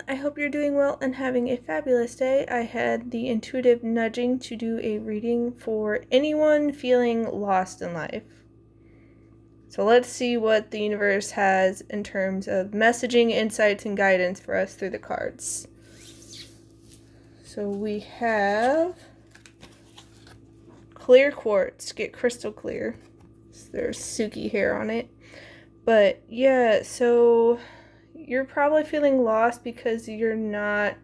everyone. I hope you're doing well and having a fabulous day. I had the intuitive nudging to do a reading for anyone feeling lost in life. So let's see what the universe has in terms of messaging, insights, and guidance for us through the cards. So we have clear quartz. Get crystal clear. So there's Suki hair on it. But yeah, so you're probably feeling lost because you're not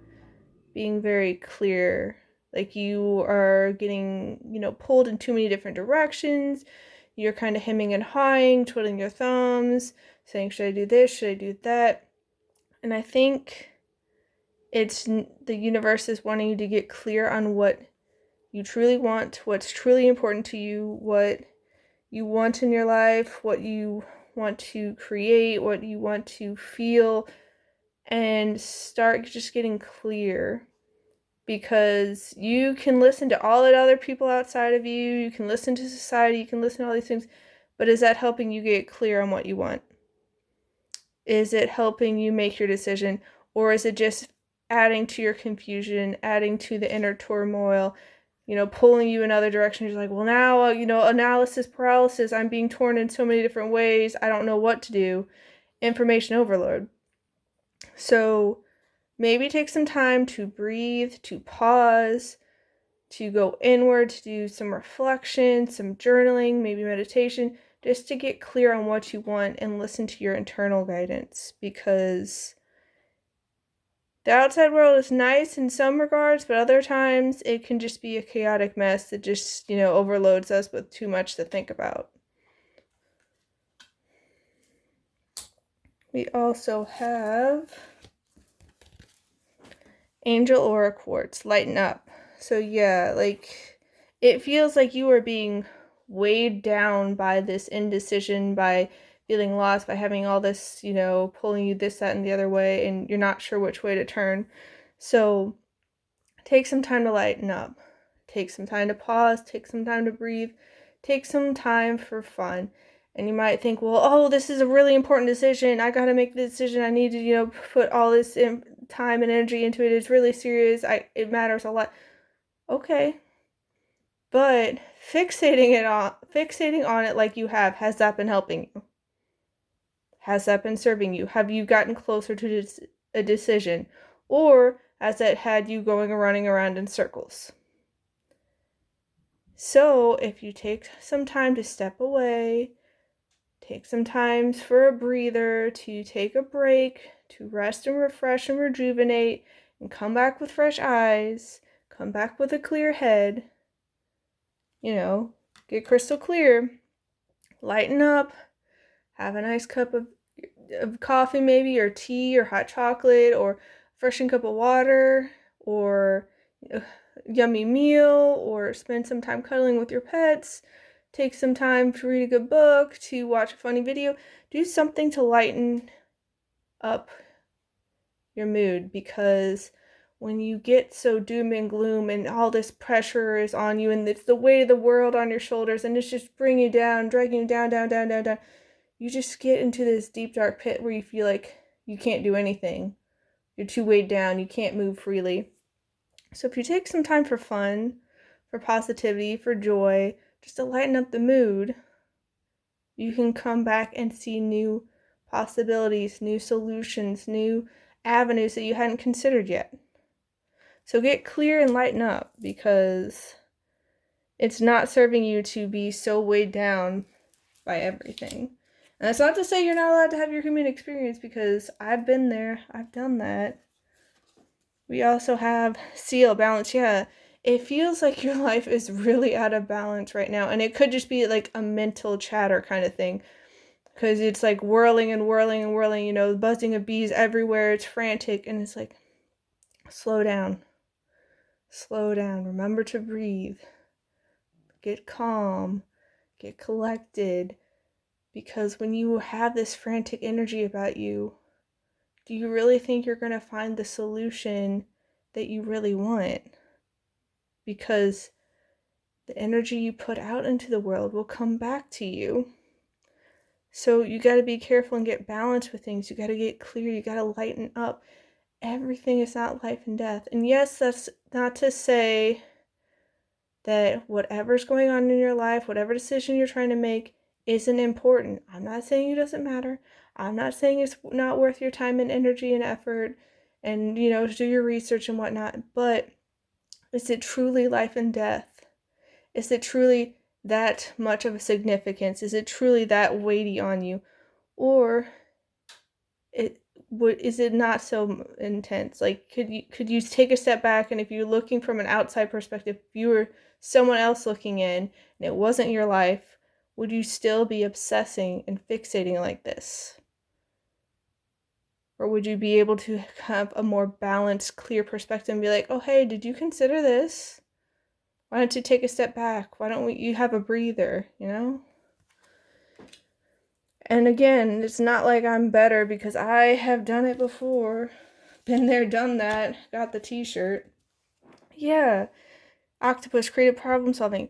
being very clear. Like you are getting, pulled in too many different directions. You're kind of hemming and hawing, twiddling your thumbs, saying, should I do this? Should I do that? And I think it's the universe is wanting you to get clear on what you truly want, what's truly important to you, what you want in your life, what you want to create, what you want to feel, and start just getting clear. Because you can listen to all the other people outside of you, you can listen to society, you can listen to all these things, but is that helping you get clear on what you want? Is it helping you make your decision, or is it just adding to your confusion, adding to the inner turmoil, pulling you in other directions? You're like, well, now, analysis paralysis, I'm being torn in so many different ways, I don't know what to do. Information overload. So maybe take some time to breathe, to pause, to go inward, to do some reflection, some journaling, maybe meditation, just to get clear on what you want and listen to your internal guidance. Because the outside world is nice in some regards, but other times it can just be a chaotic mess that just, overloads us with too much to think about. We also have Angel Aura Quartz, lighten up. So yeah, it feels like you are being weighed down by this indecision, by feeling lost, by having all this, pulling you this, that, and the other way, and you're not sure which way to turn. So take some time to lighten up. Take some time to pause, take some time to breathe, take some time for fun. And you might think, well, this is a really important decision. I got to make the decision. I need to, put all this time and energy into it. It's really serious. It matters a lot. Okay. But fixating on it like you have, has that been helping you? Has that been serving you? Have you gotten closer to a decision? Or has that had you running around in circles? So if you take some time to step away, take some time for a breather, to take a break, to rest and refresh and rejuvenate, and come back with fresh eyes, come back with a clear head, get crystal clear, lighten up, have a nice cup of coffee maybe, or tea, or hot chocolate, or refreshing cup of water, or yummy meal, or spend some time cuddling with your pets. Take some time to read a good book, to watch a funny video. Do something to lighten up your mood, because when you get so doom and gloom and all this pressure is on you and it's the weight of the world on your shoulders and it's just bringing you down, dragging you down, down, down, down, down, you just get into this deep, dark pit where you feel like you can't do anything. You're too weighed down. You can't move freely. So if you take some time for fun, for positivity, for joy, just to lighten up the mood, you can come back and see new possibilities, new solutions, new avenues that you hadn't considered yet. So get clear and lighten up, because it's not serving you to be so weighed down by everything. And that's not to say you're not allowed to have your human experience, because I've been there. I've done that. We also have Seal, balance. Yeah, it feels like your life is really out of balance right now. And it could just be like a mental chatter kind of thing, because it's like whirling and whirling and whirling, the buzzing of bees everywhere. It's frantic. And it's like, slow down. Slow down. Remember to breathe. Get calm. Get collected. Because when you have this frantic energy about you, do you really think you're going to find the solution that you really want? Because the energy you put out into the world will come back to you. So you got to be careful and get balanced with things. You got to get clear. You got to lighten up. everything is not life and death. And yes, that's not to say that whatever's going on in your life, whatever decision you're trying to make, isn't important. I'm not saying it doesn't matter. I'm not saying it's not worth your time and energy and effort and, do your research and whatnot. But is it truly life and death? Is it truly that much of a significance? Is it truly that weighty on you? Or is it not so intense? Like, could you take a step back, and if you're looking from an outside perspective, if you were someone else looking in and it wasn't your life, would you still be obsessing and fixating like this? Or would you be able to have a more balanced, clear perspective and be like, oh, hey, did you consider this? Why don't you take a step back? Why don't you have a breather, And again, it's not like I'm better, because I have done it before. Been there, done that, got the t-shirt. Yeah, octopus, creative problem solving.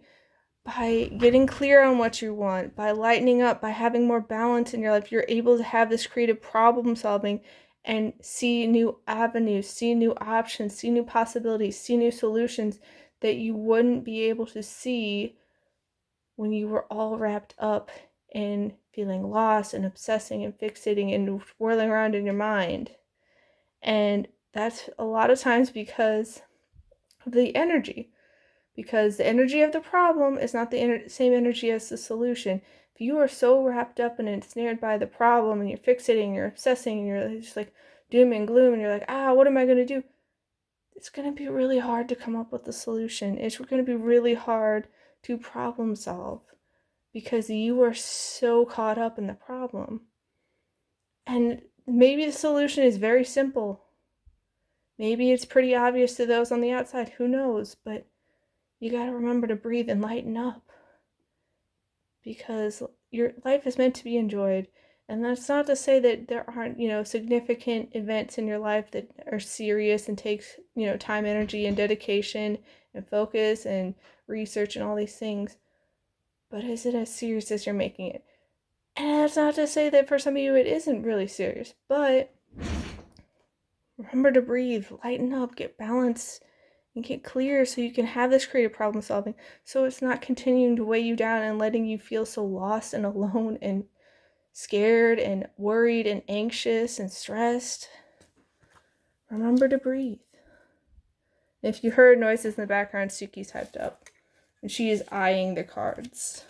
By getting clear on what you want, by lightening up, by having more balance in your life, you're able to have this creative problem solving and see new avenues, see new options, see new possibilities, see new solutions that you wouldn't be able to see when you were all wrapped up in feeling lost and obsessing and fixating and whirling around in your mind. And that's a lot of times because of the energy. Because the energy of the problem is not the same energy as the solution. If you are so wrapped up and ensnared by the problem and you're fixating, you're obsessing, and you're just like doom and gloom, and you're like, what am I going to do? It's going to be really hard to come up with a solution. It's going to be really hard to problem solve because you are so caught up in the problem. And maybe the solution is very simple. Maybe it's pretty obvious to those on the outside. Who knows? But you got to remember to breathe and lighten up, because your life is meant to be enjoyed. And that's not to say that there aren't, significant events in your life that are serious and takes, time, energy, and dedication and focus and research and all these things. But is it as serious as you're making it? And that's not to say that for some of you it isn't really serious, but remember to breathe, lighten up, get balance, and get clear so you can have this creative problem solving, so it's not continuing to weigh you down and letting you feel so lost and alone and scared and worried and anxious and stressed. Remember to breathe. If you heard noises in the background, Suki's hyped up and she is eyeing the cards.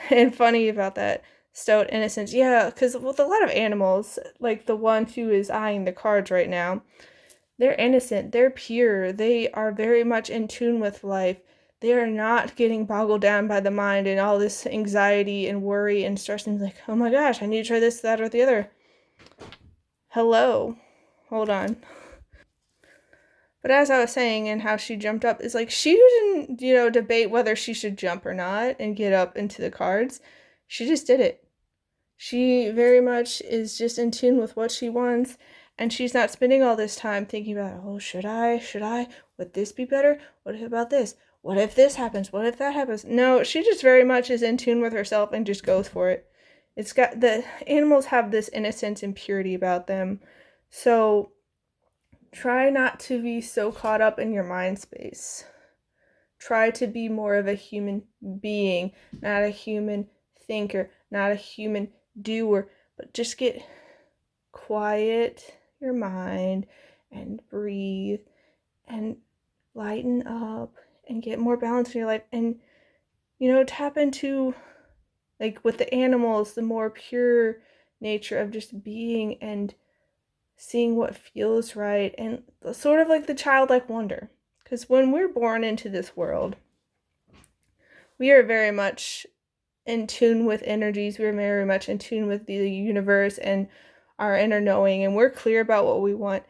And funny about that, stoic innocence, yeah, because with a lot of animals, like the one who is eyeing the cards right now, they're innocent, they're pure, they are very much in tune with life. They are not getting boggled down by the mind and all this anxiety and worry and stress and like, oh my gosh, I need to try this, that, or the other. Hello. Hold on. But as I was saying, and how she jumped up, is like she didn't, debate whether she should jump or not and get up into the cards. She just did it. She very much is just in tune with what she wants, and she's not spending all this time thinking about, oh, should I? Would this be better? What about this? What if this happens? What if that happens? No, she just very much is in tune with herself and just goes for it. The animals have this innocence and purity about them. So try not to be so caught up in your mind space. Try to be more of a human being, not a human thinker, not a human doer, but just get quiet your mind and breathe and lighten up and get more balance in your life, and tap into, like with the animals, the more pure nature of just being and seeing what feels right, and sort of like the childlike wonder. Because when we're born into this world, we are very much in tune with energies. We're very much in tune with the universe and our inner knowing, and we're clear about what we want.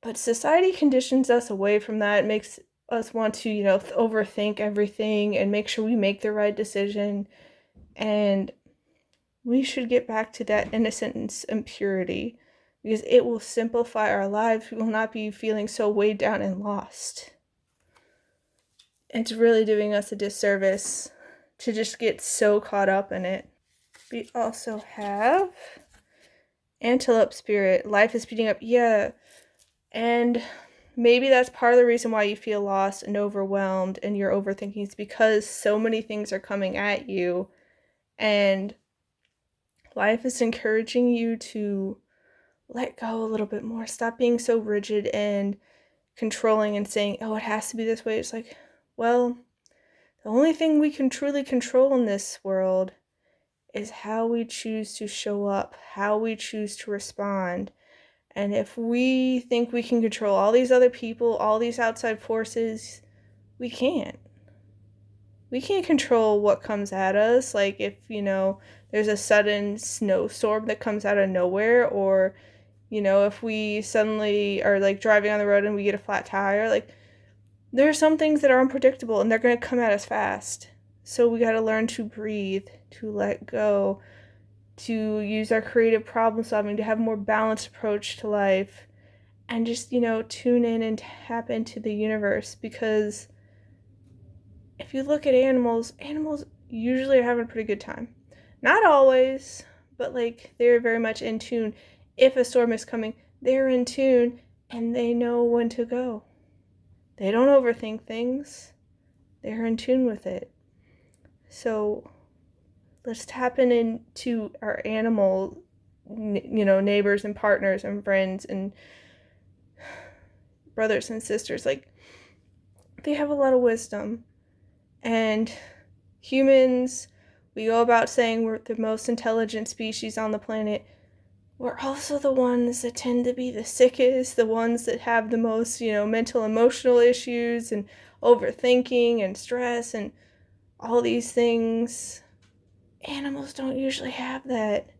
But society conditions us away from that. It makes us want to, overthink everything and make sure we make the right decision. And we should get back to that innocence and purity, because it will simplify our lives. We will not be feeling so weighed down and lost. It's really doing us a disservice to just get so caught up in it. We also have Antelope spirit, life is speeding up. Yeah. And maybe that's part of the reason why you feel lost and overwhelmed and you're overthinking. It's because so many things are coming at you, and life is encouraging you to let go a little bit more. Stop being so rigid and controlling and saying, oh, it has to be this way. It's like, well, the only thing we can truly control in this world is how we choose to show up, how we choose to respond. And if we think we can control all these other people, all these outside forces, we can't. We can't control what comes at us. Like if, there's a sudden snowstorm that comes out of nowhere, or, if we suddenly are like driving on the road and we get a flat tire, like there are some things that are unpredictable and they're going to come at us fast. So we got to learn to breathe, to let go, to use our creative problem solving, to have a more balanced approach to life, and just, tune in and tap into the universe. Because if you look at animals usually are having a pretty good time. Not always, but like they're very much in tune. If a storm is coming, they're in tune and they know when to go. They don't overthink things. They're in tune with it. So let's tap into our animal, neighbors and partners and friends and brothers and sisters. Like, they have a lot of wisdom. And humans, we go about saying we're the most intelligent species on the planet. We're also the ones that tend to be the sickest, the ones that have the most, mental, emotional issues and overthinking and stress and all these things. Animals don't usually have that.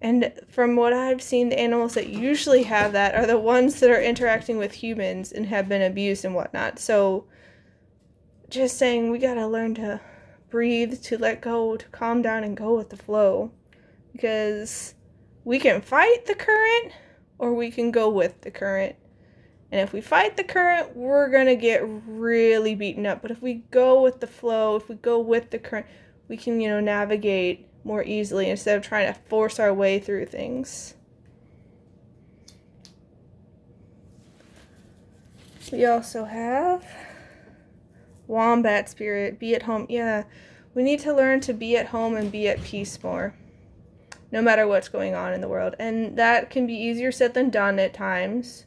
And from what I've seen, the animals that usually have that are the ones that are interacting with humans and have been abused and whatnot. So just saying, we gotta learn to breathe, to let go, to calm down and go with the flow. Because we can fight the current or we can go with the current. And if we fight the current, we're gonna get really beaten up. But if we go with the flow, if we go with the current, we can, navigate more easily instead of trying to force our way through things. We also have wombat spirit, be at home. Yeah, we need to learn to be at home and be at peace more, no matter what's going on in the world. And that can be easier said than done at times,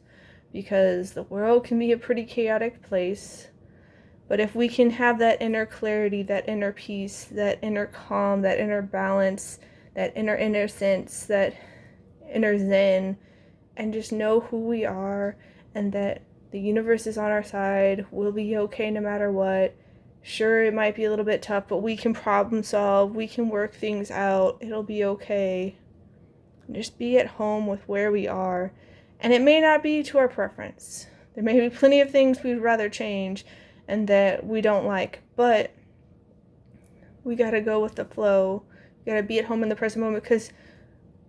because the world can be a pretty chaotic place. But if we can have that inner clarity, that inner peace, that inner calm, that inner balance, that inner innocence, that inner zen, and just know who we are and that the universe is on our side, we'll be okay no matter what. Sure, it might be a little bit tough, but we can problem solve, we can work things out, it'll be okay. Just be at home with where we are. And it may not be to our preference. There may be plenty of things we'd rather change and that we don't like, but we gotta go with the flow. We gotta be at home in the present moment, because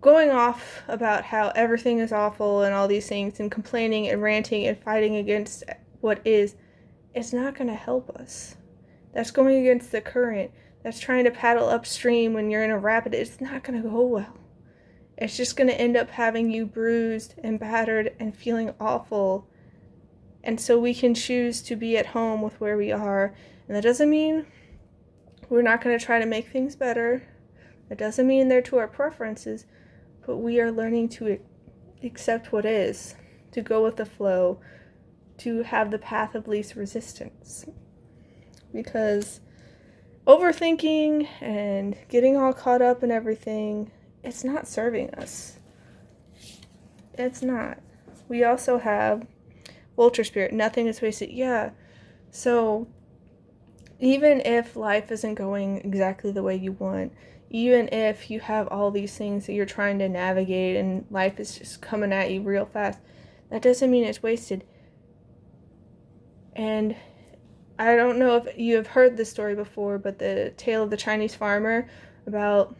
going off about how everything is awful and all these things and complaining and ranting and fighting against what is, it's not gonna help us. That's going against the current. That's trying to paddle upstream when you're in a rapid. It's not gonna go well. It's just gonna end up having you bruised and battered and feeling awful. And so we can choose to be at home with where we are. And that doesn't mean we're not going to try to make things better. That doesn't mean they're to our preferences. But we are learning to accept what is, to go with the flow, to have the path of least resistance. Because overthinking and getting all caught up in everything, it's not serving us. It's not. We also have vulture spirit, nothing is wasted. Yeah, so even if life isn't going exactly the way you want, even if you have all these things that you're trying to navigate and life is just coming at you real fast, that doesn't mean it's wasted. And I don't know if you have heard this story before, but the tale of the Chinese farmer, about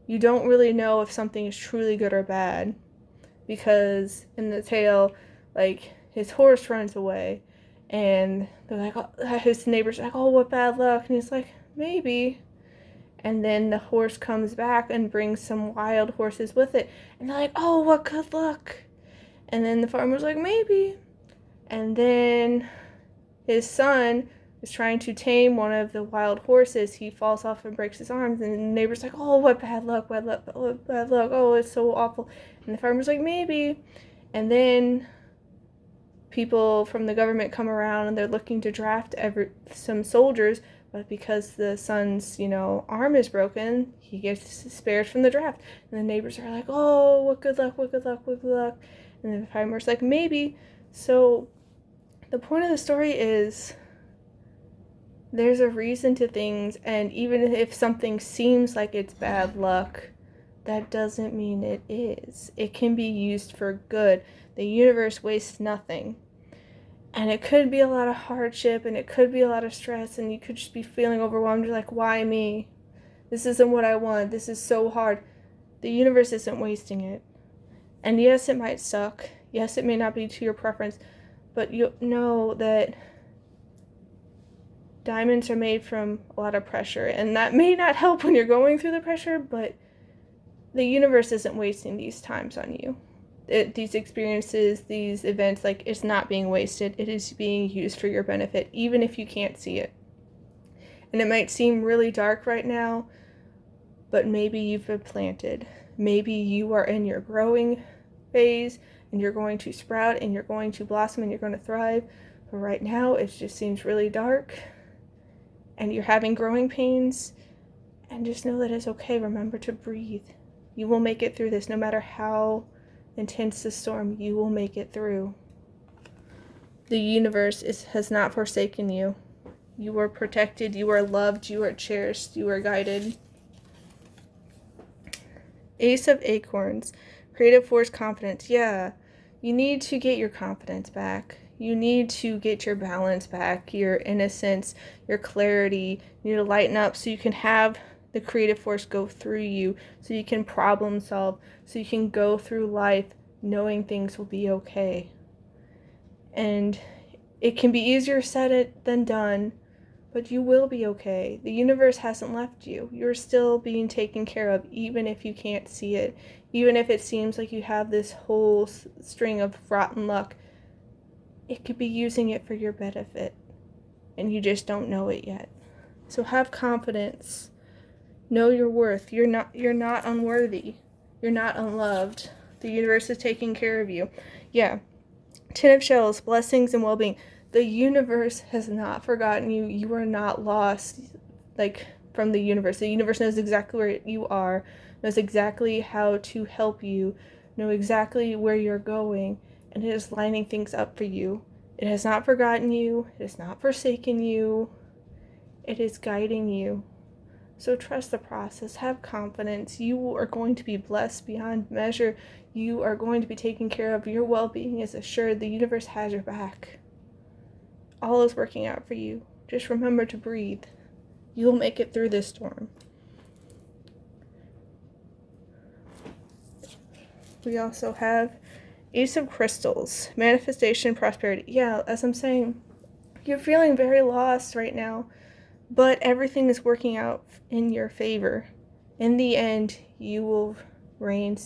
you don't really know if something is truly good or bad, because in the tale, like, his horse runs away, and they're like, oh, his neighbor's like, oh, what bad luck, and he's like, maybe. And then the horse comes back and brings some wild horses with it. And they're like, oh, what good luck. And then the farmer's like, maybe. And then his son is trying to tame one of the wild horses. He falls off and breaks his arms. And the neighbor's like, oh, what bad luck, bad luck, bad luck. Oh, it's so awful. And the farmer's like, maybe. And then people from the government come around and they're looking to draft some soldiers, but because the son's, arm is broken, he gets spared from the draft. And the neighbors are like, oh, what good luck, what good luck, what good luck. And then the farmer's like, maybe. So the point of the story is there's a reason to things, and even if something seems like it's bad luck, that doesn't mean it is. It can be used for good. The universe wastes nothing. And it could be a lot of hardship, and it could be a lot of stress, and you could just be feeling overwhelmed. You're like, why me? This isn't what I want. This is so hard. The universe isn't wasting it. And yes, it might suck. Yes, it may not be to your preference, but you know that diamonds are made from a lot of pressure, and that may not help when you're going through the pressure, but the universe isn't wasting these times on you. These experiences, these events, it's not being wasted. It is being used for your benefit, even if you can't see it. And it might seem really dark right now, but maybe you've been planted. Maybe you are in your growing phase, and you're going to sprout, and you're going to blossom, and you're going to thrive. But right now, it just seems really dark, and you're having growing pains, and just know that it's okay. Remember to breathe. You will make it through this, no matter how intense the storm. You will make it through. The universe has not forsaken you. You are protected, you are loved, you are cherished, you are guided. Ace of Acorns, creative force, confidence. Yeah, you need to get your confidence back. You need to get your balance back, your innocence, your clarity. You need to lighten up so you can have the creative force go through you, so you can problem solve, so you can go through life knowing things will be okay. And it can be easier said than done, but you will be okay. The universe hasn't left you. You're still being taken care of, even if you can't see it, even if it seems like you have this whole string of rotten luck. It could be using it for your benefit, and you just don't know it yet. So have confidence. Know your worth. You're not unworthy. You're not unloved. The universe is taking care of you. Yeah. 10 of Shells, blessings and well-being. The universe has not forgotten you. You are not lost, from the universe. The universe knows exactly where you are, knows exactly how to help you, knows exactly where you're going, and it is lining things up for you. It has not forgotten you. It has not forsaken you. It is guiding you. So trust the process. Have confidence. You are going to be blessed beyond measure. You are going to be taken care of. Your well-being is assured. The universe has your back. All is working out for you. Just remember to breathe. You will make it through this storm. We also have Ace of Crystals, manifestation, prosperity. Yeah, as I'm saying, you're feeling very lost right now, but everything is working out in your favor. In the end, you will reign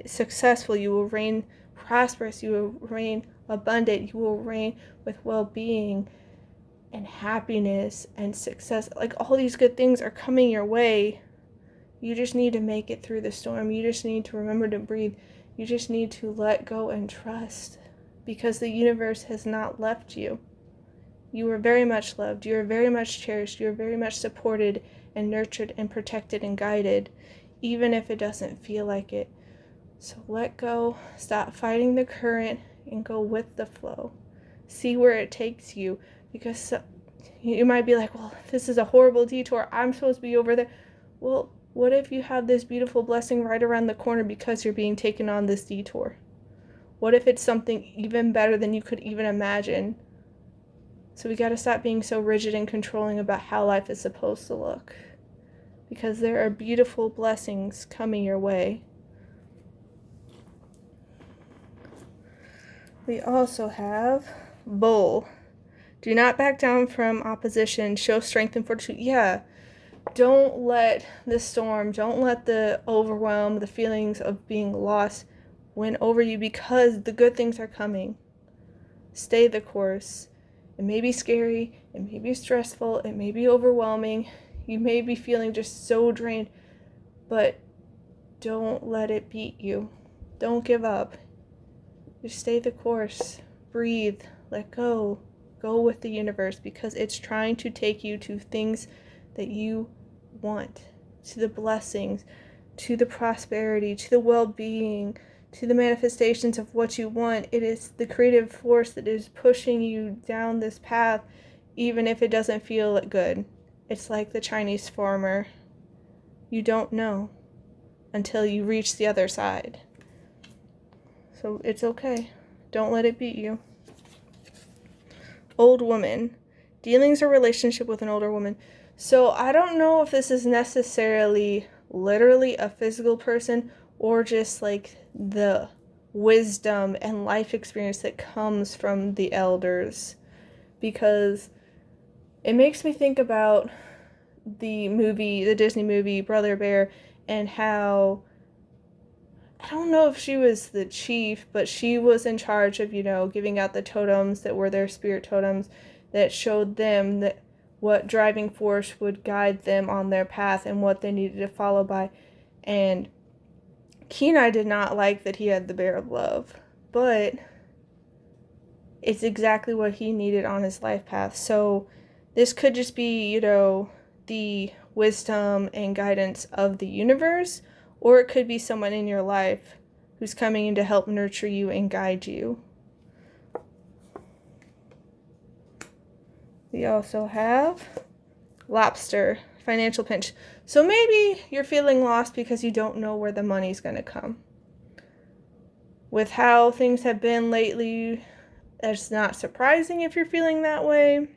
successful. You will reign prosperous. You will reign abundant. You will reign with well-being and happiness and success. All these good things are coming your way. You just need to make it through the storm. You just need to remember to breathe. You just need to let go and trust, because the universe has not left you. You are very much loved. You are very much cherished. You are very much supported and nurtured and protected and guided, even if it doesn't feel like it. So let go, stop fighting the current, and go with the flow. See where it takes you, because you might be like, well, this is a horrible detour. I'm supposed to be over there. Well, what if you have this beautiful blessing right around the corner because you're being taken on this detour? What if it's something even better than you could even imagine? So we got to stop being so rigid and controlling about how life is supposed to look, because there are beautiful blessings coming your way. We also have Bull. Do not back down from opposition. Show strength and fortitude. Yeah, don't let the storm, don't let the overwhelm, the feelings of being lost win over you, because the good things are coming. Stay the course. It may be scary, it may be stressful, it may be overwhelming, you may be feeling just so drained, but don't let it beat you. Don't give up. Just stay the course. Breathe. Let go. Go with the universe, because it's trying to take you to things that you want, to the blessings, to the prosperity, to the well-being, to the manifestations of what you want. It is the creative force that is pushing you down this path, even if it doesn't feel good. It's like the Chinese farmer. You don't know until you reach the other side. So it's okay. Don't let it beat you. Old woman. Dealings or relationship with an older woman. So I don't know if this is necessarily literally a physical person, or just like the wisdom and life experience that comes from the elders, because it makes me think about the Disney movie Brother Bear, and how, I don't know if she was the chief, but she was in charge of, giving out the totems that were their spirit totems that showed them that what driving force would guide them on their path and what they needed to follow by. And Kenai did not like that he had the bear of love, but it's exactly what he needed on his life path. So this could just be, the wisdom and guidance of the universe, or it could be someone in your life who's coming in to help nurture you and guide you. We also have lobster, financial pinch. So maybe you're feeling lost because you don't know where the money's going to come. With how things have been lately, it's not surprising if you're feeling that way.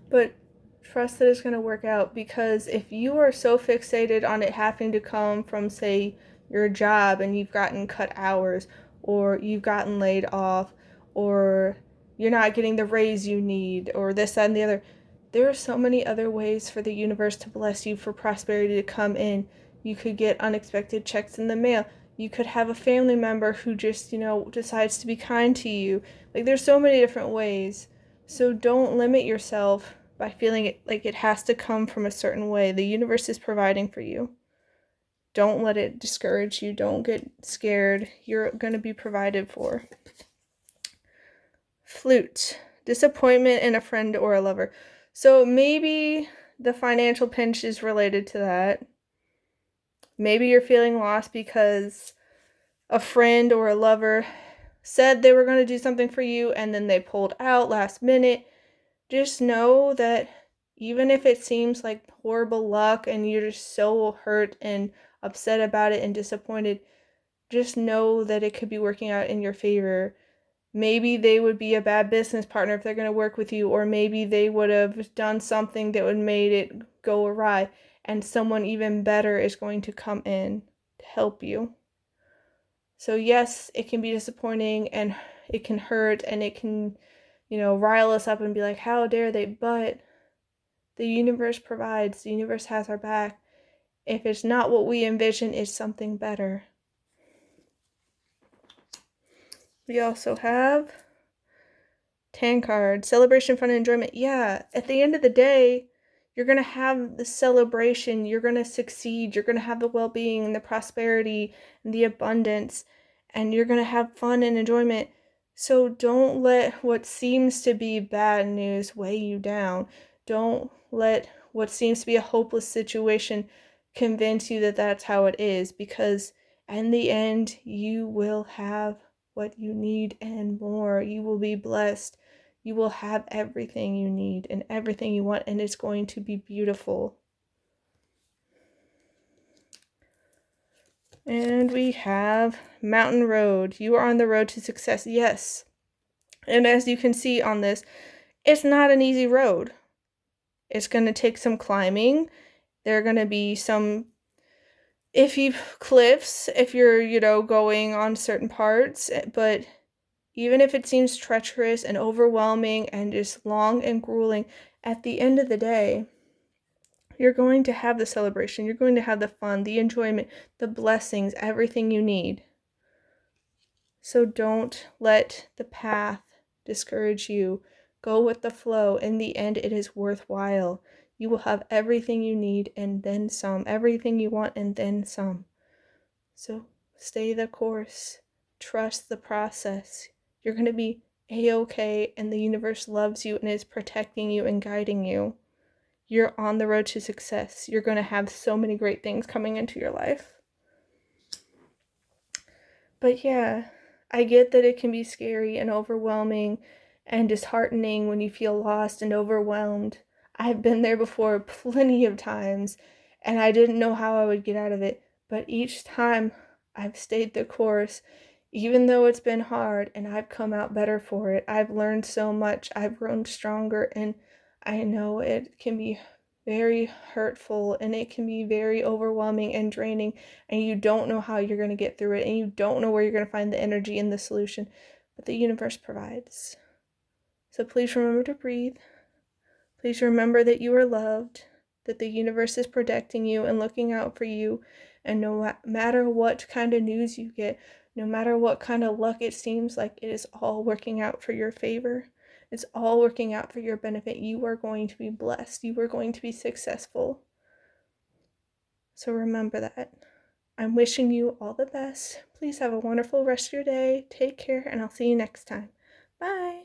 But trust that it's going to work out, because if you are so fixated on it having to come from, say, your job, and you've gotten cut hours, or you've gotten laid off, or you're not getting the raise you need, or this, that, and the other, there are so many other ways for the universe to bless you, for prosperity to come in. You could get unexpected checks in the mail. You could have a family member who just, decides to be kind to you. Like, there's so many different ways. So don't limit yourself by feeling it like it has to come from a certain way. The universe is providing for you. Don't let it discourage you. Don't get scared. You're going to be provided for. Flute. Disappointment in a friend or a lover. So maybe the financial pinch is related to that. Maybe you're feeling lost because a friend or a lover said they were going to do something for you, and then they pulled out last minute. Just know that even if it seems like horrible luck and you're just so hurt and upset about it and disappointed, just know that it could be working out in your favor. Maybe they would be a bad business partner if they're going to work with you, or maybe they would have done something that would made it go awry, and someone even better is going to come in to help you. So yes, it can be disappointing, and it can hurt, and it can, rile us up and be like, how dare they? But the universe provides. The universe has our back. If it's not what we envision, it's something better. We also have 10 card, celebration, fun, and enjoyment. Yeah, at the end of the day, you're going to have the celebration. You're going to succeed. You're going to have the well-being and the prosperity and the abundance, and you're going to have fun and enjoyment. So don't let what seems to be bad news weigh you down. Don't let what seems to be a hopeless situation convince you that that's how it is, because in the end, you will have what you need and more. You will be blessed. You will have everything you need and everything you want, and it's going to be beautiful. And we have Mountain Road. You are on the road to success. Yes. And as you can see on this, it's not an easy road. It's going to take some climbing. There are going to be some iffy cliffs if you're, going on certain parts. But even if it seems treacherous and overwhelming and just long and grueling, at the end of the day, You're going to have the celebration. You're going to have the fun, the enjoyment, the blessings, everything you need. So don't let the path discourage you. Go with the flow. In the end, it is worthwhile. You will have everything you need and then some, everything you want and then some. So stay the course. Trust the process. You're going to be a-okay, and the universe loves you and is protecting you and guiding you. You're on the road to success. You're going to have so many great things coming into your life. But yeah, I get that it can be scary and overwhelming and disheartening when you feel lost and overwhelmed. I've been there before plenty of times, and I didn't know how I would get out of it. But each time I've stayed the course, even though it's been hard, and I've come out better for it. I've learned so much. I've grown stronger, and I know it can be very hurtful and it can be very overwhelming and draining, and you don't know how you're going to get through it, and you don't know where you're going to find the energy and the solution, but the universe provides. So please remember to breathe. Please remember that you are loved, that the universe is protecting you and looking out for you, and no matter what kind of news you get, no matter what kind of luck it seems like, it is all working out for your favor. It's all working out for your benefit. You are going to be blessed. You are going to be successful. So remember that. I'm wishing you all the best. Please have a wonderful rest of your day. Take care, and I'll see you next time. Bye.